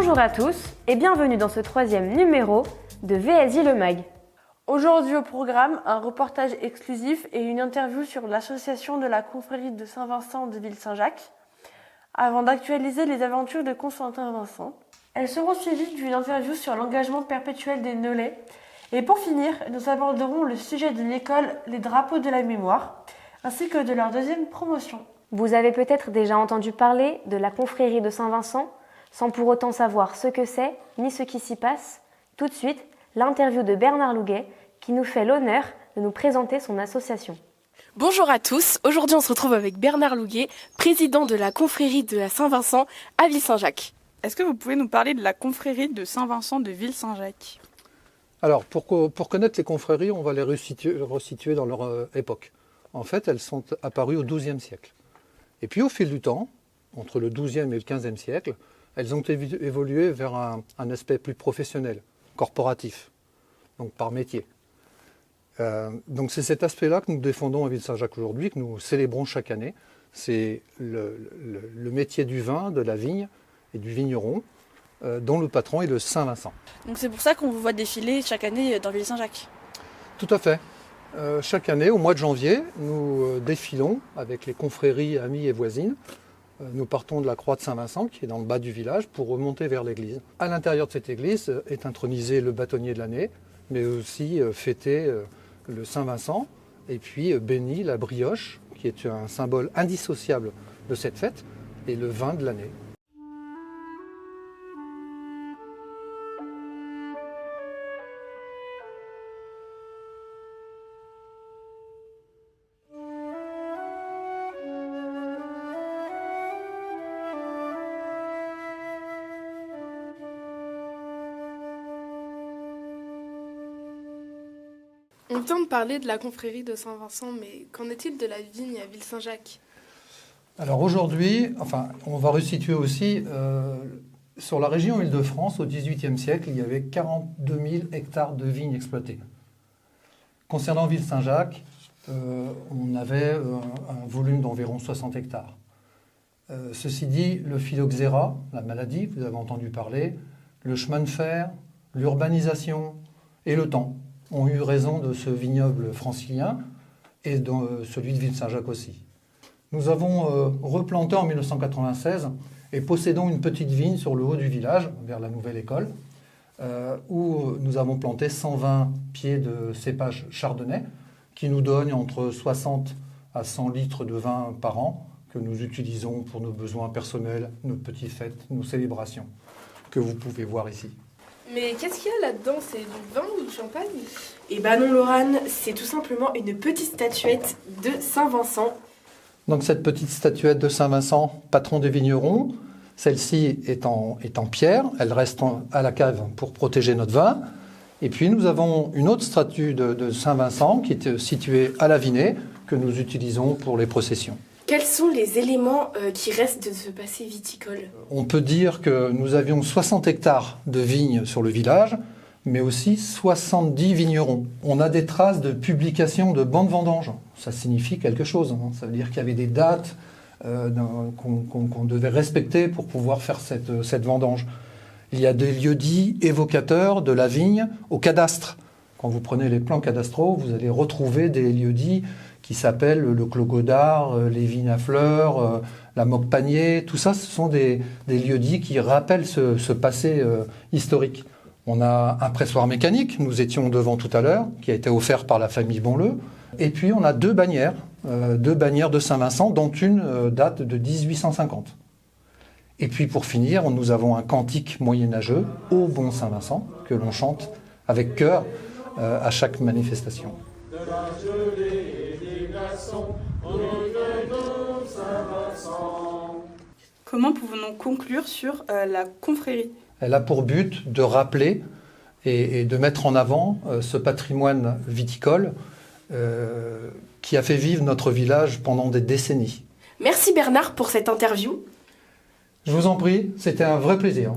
Bonjour à tous et bienvenue dans ce 3e numéro de VSI Le Mag. Aujourd'hui au programme, un reportage exclusif et une interview sur l'association de la confrérie de Saint-Vincent de Ville-Saint-Jacques, avant d'actualiser les aventures de Constantin Vincent. Elles seront suivies d'une interview sur l'engagement perpétuel des Neulais. Et pour finir, nous aborderons le sujet de l'école, les drapeaux de la mémoire, ainsi que de leur deuxième promotion. Vous avez peut-être déjà entendu parler de la confrérie de Saint-Vincent, sans pour autant savoir ce que c'est, ni ce qui s'y passe. Tout de suite, l'interview de Bernard Louguet, qui nous fait l'honneur de nous présenter son association. Bonjour à tous, aujourd'hui on se retrouve avec Bernard Louguet, président de la confrérie de la Saint-Vincent à Ville-Saint-Jacques. Est-ce que vous pouvez nous parler de la confrérie de Saint-Vincent de Ville-Saint-Jacques ? Alors, pour connaître les confréries, on va les resituer dans leur époque. En fait, elles sont apparues au XIIe siècle. Et puis, au fil du temps, entre le XIIe et le XVe siècle, elles ont évolué vers un aspect plus professionnel, corporatif, donc par métier. Donc, c'est cet aspect-là que nous défendons à Ville-Saint-Jacques aujourd'hui, que nous célébrons chaque année. C'est le métier du vin, de la vigne et du vigneron, dont le patron est le Saint-Vincent. Donc c'est pour ça qu'on vous voit défiler chaque année dans Ville-Saint-Jacques. Tout à fait. Chaque année, au mois de janvier, nous défilons avec les confréries amies et voisines. Nous partons de la croix de Saint-Vincent, qui est dans le bas du village, pour remonter vers l'église. À l'intérieur de cette église est intronisé le bâtonnier de l'année, mais aussi fêté le Saint-Vincent, et puis béni la brioche, qui est un symbole indissociable de cette fête, et le vin de l'année. On tente de parler de la confrérie de Saint-Vincent, mais qu'en est-il de la vigne à Ville-Saint-Jacques ? Alors aujourd'hui, on va resituer aussi, sur la région Île-de-France, au XVIIIe siècle, il y avait 42 000 hectares de vignes exploitées. Concernant Ville-Saint-Jacques, on avait un volume d'environ 60 hectares. Ceci dit, le phylloxéra, la maladie, vous avez entendu parler, le chemin de fer, l'urbanisation et le temps ont eu raison de ce vignoble francilien et de celui de Ville-Saint-Jacques aussi. Nous avons replanté en 1996 et possédons une petite vigne sur le haut du village, vers la nouvelle école, où nous avons planté 120 pieds de cépage chardonnay qui nous donnent entre 60 à 100 litres de vin par an que nous utilisons pour nos besoins personnels, nos petites fêtes, nos célébrations, que vous pouvez voir ici. Mais qu'est-ce qu'il y a là-dedans ? C'est du vin ou du champagne ? Eh ben non Laurane, c'est tout simplement une petite statuette de Saint-Vincent. Donc cette petite statuette de Saint-Vincent, patron des vignerons, celle-ci est en pierre, elle reste à la cave pour protéger notre vin. Et puis nous avons une autre statue de Saint-Vincent qui est située à la Vinée, que nous utilisons pour les processions. Quels sont les éléments qui restent de ce passé viticole ? On peut dire que nous avions 60 hectares de vignes sur le village, mais aussi 70 vignerons. On a des traces de publication de bancs de vendange. Ça signifie quelque chose. Ça veut dire qu'il y avait des dates qu'on devait respecter pour pouvoir faire cette vendange. Il y a des lieux-dits évocateurs de la vigne au cadastre. Quand vous prenez les plans cadastraux, vous allez retrouver des lieux-dits qui s'appellent le Clos Godard, les vignes à fleurs, la Moque Panier. Tout ça, ce sont des lieux-dits qui rappellent ce passé historique. On a un pressoir mécanique, nous étions devant tout à l'heure, qui a été offert par la famille Bonleu. Et puis on a deux bannières de Saint-Vincent, dont une date de 1850. Et puis pour finir, nous avons un cantique moyenâgeux, Ô bon Saint-Vincent, que l'on chante avec cœur à chaque manifestation. De la gelée et des glaçons, au nom de Saint-Vincent. Comment pouvons-nous conclure sur la confrérie ? Elle a pour but de rappeler et de mettre en avant ce patrimoine viticole qui a fait vivre notre village pendant des décennies. Merci Bernard pour cette interview. Je vous en prie, c'était un vrai plaisir.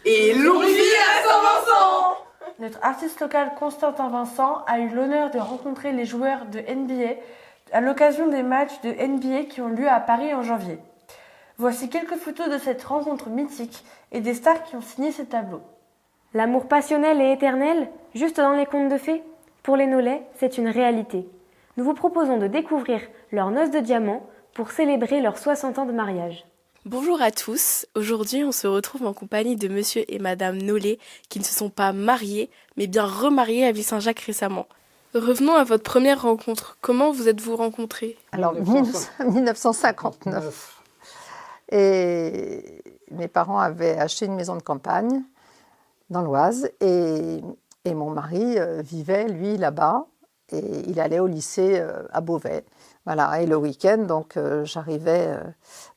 Et longue vie à Saint-Vincent ! Notre artiste local Constantin Vincent a eu l'honneur de rencontrer les joueurs de NBA à l'occasion des matchs de NBA qui ont lieu à Paris en janvier. Voici quelques photos de cette rencontre mythique et des stars qui ont signé ces tableaux. L'amour passionnel et éternel, juste dans les contes de fées? Pour les Nolais, c'est une réalité. Nous vous proposons de découvrir leurs noces de diamants pour célébrer leurs 60 ans de mariage. Bonjour à tous, aujourd'hui on se retrouve en compagnie de monsieur et madame Nollet qui ne se sont pas mariés mais bien remariés à Ville-Saint-Jacques récemment. Revenons à votre première rencontre, comment vous êtes-vous rencontrés? Alors, 1959. Et mes parents avaient acheté une maison de campagne dans l'Oise et mon mari vivait, lui, là-bas et il allait au lycée à Beauvais. Voilà, et le week-end, donc j'arrivais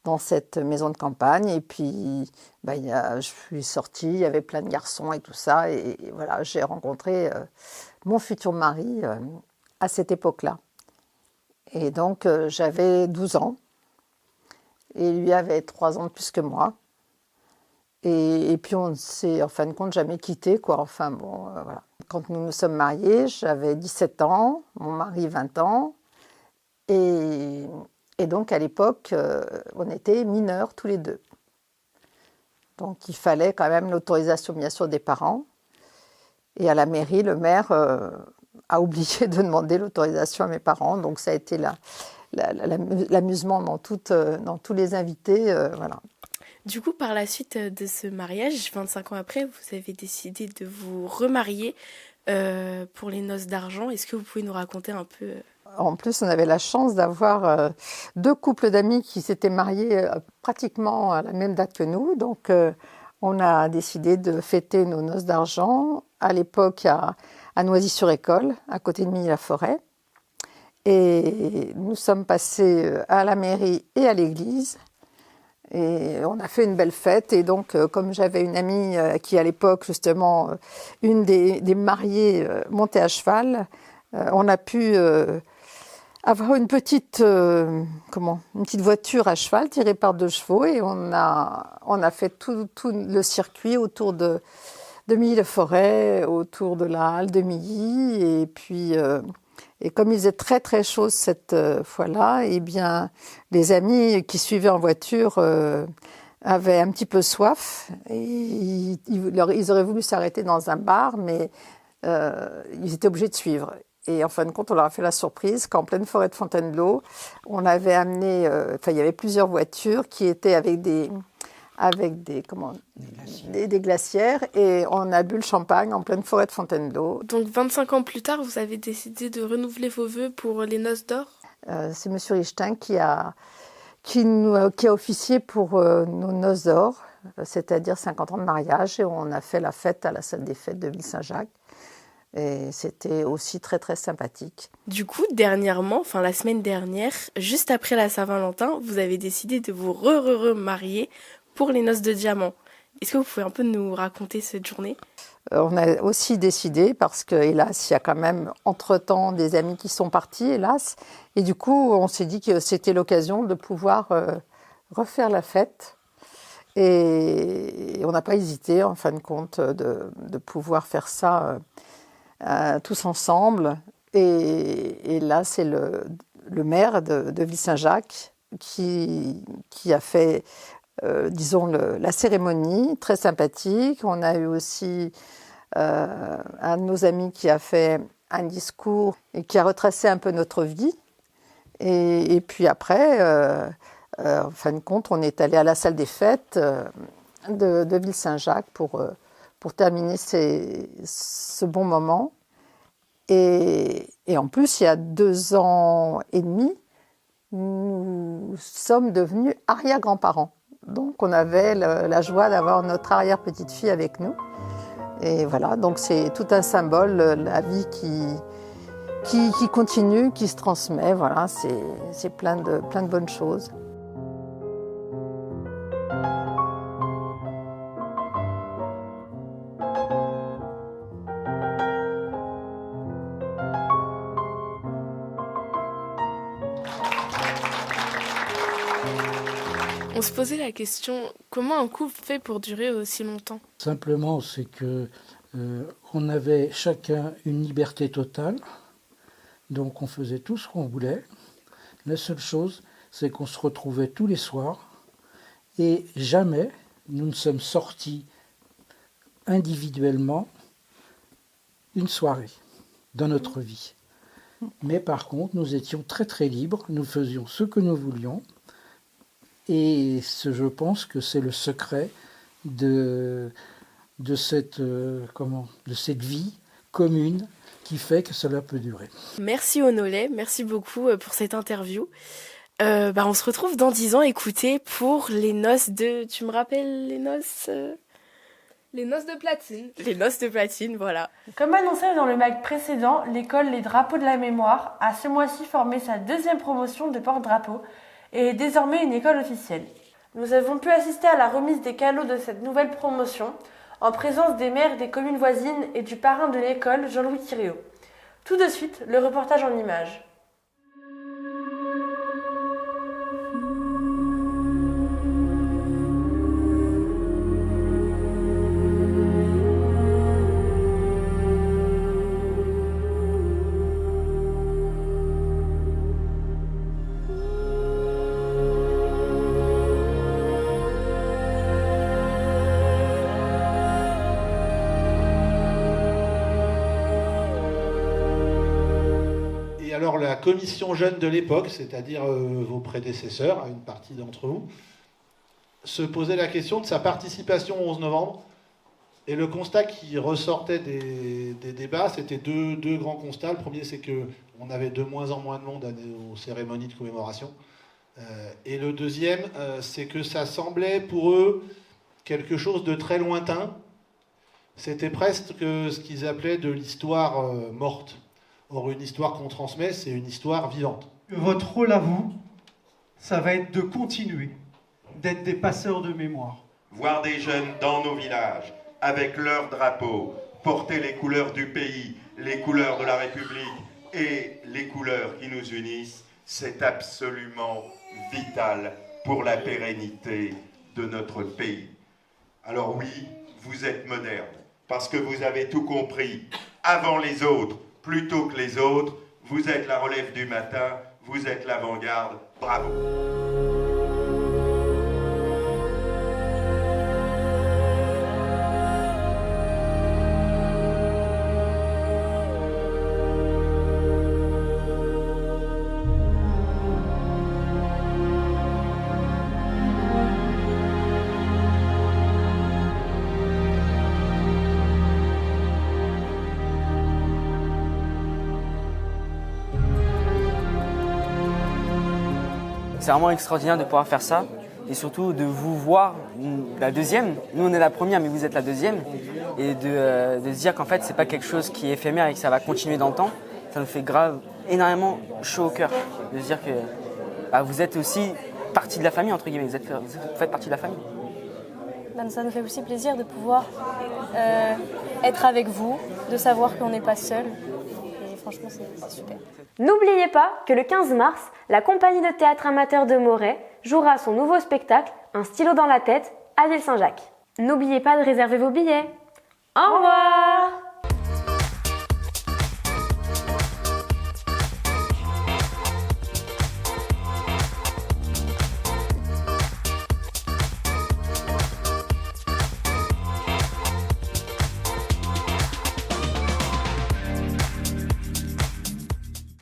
dans cette maison de campagne et puis je suis sortie, il y avait plein de garçons et tout ça et voilà, j'ai rencontré mon futur mari à cette époque-là. Et donc j'avais 12 ans et lui avait 3 ans de plus que moi. Et puis on ne s'est en fin de compte jamais quittés, quoi. Enfin bon, voilà. Quand nous nous sommes mariés, j'avais 17 ans, mon mari 20 ans. Et donc à l'époque, on était mineurs tous les deux. Donc il fallait quand même l'autorisation bien sûr des parents. Et à la mairie, le maire a oublié de demander l'autorisation à mes parents. Donc ça a été l'amusement dans tous les invités. Voilà. Du coup, par la suite de ce mariage, 25 ans après, vous avez décidé de vous remarier pour les noces d'argent. Est-ce que vous pouvez nous raconter un peu En plus, on avait la chance d'avoir 2 couples d'amis qui s'étaient mariés pratiquement à la même date que nous. Donc, on a décidé de fêter nos noces d'argent à l'époque à Noisy-sur-École, à côté de Milly-la-Forêt. Et nous sommes passés à la mairie et à l'église. Et on a fait une belle fête. Et donc, comme j'avais une amie qui, à l'époque, justement, une des mariées montait à cheval, on a pu avoir une petite voiture à cheval tirée par 2 chevaux. Et on a fait tout le circuit autour de Milly-la-Forêt, autour de la halle de Milly. Et puis... Et comme il faisait très très chaud cette fois-là, eh bien, les amis qui suivaient en voiture avaient un petit peu soif. Et ils auraient voulu s'arrêter dans un bar, mais ils étaient obligés de suivre. Et en fin de compte, on leur a fait la surprise qu'en pleine forêt de Fontainebleau, on avait amené, il y avait plusieurs voitures qui étaient avec des glacières et on a bu le champagne en pleine forêt de Fontainebleau. Donc 25 ans plus tard, vous avez décidé de renouveler vos vœux pour les noces d'or? C'est M. Richtin qui a officié pour nos noces d'or, c'est-à-dire 50 ans de mariage, et on a fait la fête à la salle des fêtes de Ville-Saint-Jacques. Et c'était aussi très très sympathique. Du coup, dernièrement, la semaine dernière, juste après la Saint-Valentin, vous avez décidé de vous remarier pour les noces de diamant. Est-ce que vous pouvez un peu nous raconter cette journée? On a aussi décidé, parce que hélas, il y a quand même entre-temps des amis qui sont partis, hélas. Et du coup, on s'est dit que c'était l'occasion de pouvoir refaire la fête. Et on n'a pas hésité, en fin de compte, de pouvoir faire ça tous ensemble. Et là, c'est le maire de Ville-Saint-Jacques qui a fait... la cérémonie, très sympathique. On a eu aussi un de nos amis qui a fait un discours et qui a retracé un peu notre vie. Et puis après, en fin de compte, on est allé à la salle des fêtes de Ville-Saint-Jacques pour terminer ce bon moment. Et en plus, il y a 2 ans et demi, nous sommes devenus arrière-grands-parents. Donc on avait la joie d'avoir notre arrière-petite-fille avec nous. Et voilà, donc c'est tout un symbole, la vie qui continue, qui se transmet. Voilà, c'est plein de bonnes choses. On se posait la question, comment un couple fait pour durer aussi longtemps? Simplement, c'est que on avait chacun une liberté totale, donc on faisait tout ce qu'on voulait. La seule chose, c'est qu'on se retrouvait tous les soirs Et jamais nous ne sommes sortis individuellement une soirée dans notre vie. Mais par contre, nous étions très très libres, nous faisions ce que nous voulions. Et je pense que c'est le secret de cette vie commune qui fait que cela peut durer. Merci Onolé, merci beaucoup pour cette interview. On se retrouve dans 10 ans, écoutez, pour les noces de... Tu me rappelles les noces Les noces de platine. Les noces de platine, voilà. Comme annoncé dans le mag précédent, l'école Les Drapeaux de la Mémoire a ce mois-ci formé sa 2e promotion de porte-drapeau et est désormais une école officielle. Nous avons pu assister à la remise des calots de cette nouvelle promotion en présence des maires des communes voisines et du parrain de l'école, Jean-Louis Thiriot. Tout de suite, le reportage en images. Alors la commission jeune de l'époque, c'est-à-dire vos prédécesseurs, une partie d'entre vous, se posait la question de sa participation au 11 novembre. Et le constat qui ressortait des débats, c'était deux grands constats. Le premier, c'est qu'on avait de moins en moins de monde aux cérémonies de commémoration. Et le deuxième, c'est que ça semblait pour eux quelque chose de très lointain. C'était presque ce qu'ils appelaient de l'histoire morte. Or, une histoire qu'on transmet, c'est une histoire vivante. Votre rôle à vous, ça va être de continuer, d'être des passeurs de mémoire. Voir des jeunes dans nos villages, avec leurs drapeaux, porter les couleurs du pays, les couleurs de la République et les couleurs qui nous unissent, c'est absolument vital pour la pérennité de notre pays. Alors oui, vous êtes moderne, parce que vous avez tout compris avant les autres, plutôt que les autres, vous êtes la relève du matin, vous êtes l'avant-garde, bravo. C'est vraiment extraordinaire de pouvoir faire ça et surtout de vous voir la deuxième. Nous on est la première mais vous êtes la deuxième et de se dire qu'en fait c'est pas quelque chose qui est éphémère et que ça va continuer dans le temps. Ça nous fait énormément chaud au cœur de se dire que vous êtes aussi partie de la famille entre guillemets, vous faites partie de la famille. Ça nous fait aussi plaisir de pouvoir être avec vous, de savoir qu'on n'est pas seul. Et franchement c'est super. N'oubliez pas que le 15 mars, la compagnie de théâtre amateur de Moret jouera son nouveau spectacle, Un stylo dans la tête, à Ville-Saint-Jacques. N'oubliez pas de réserver vos billets. Au revoir!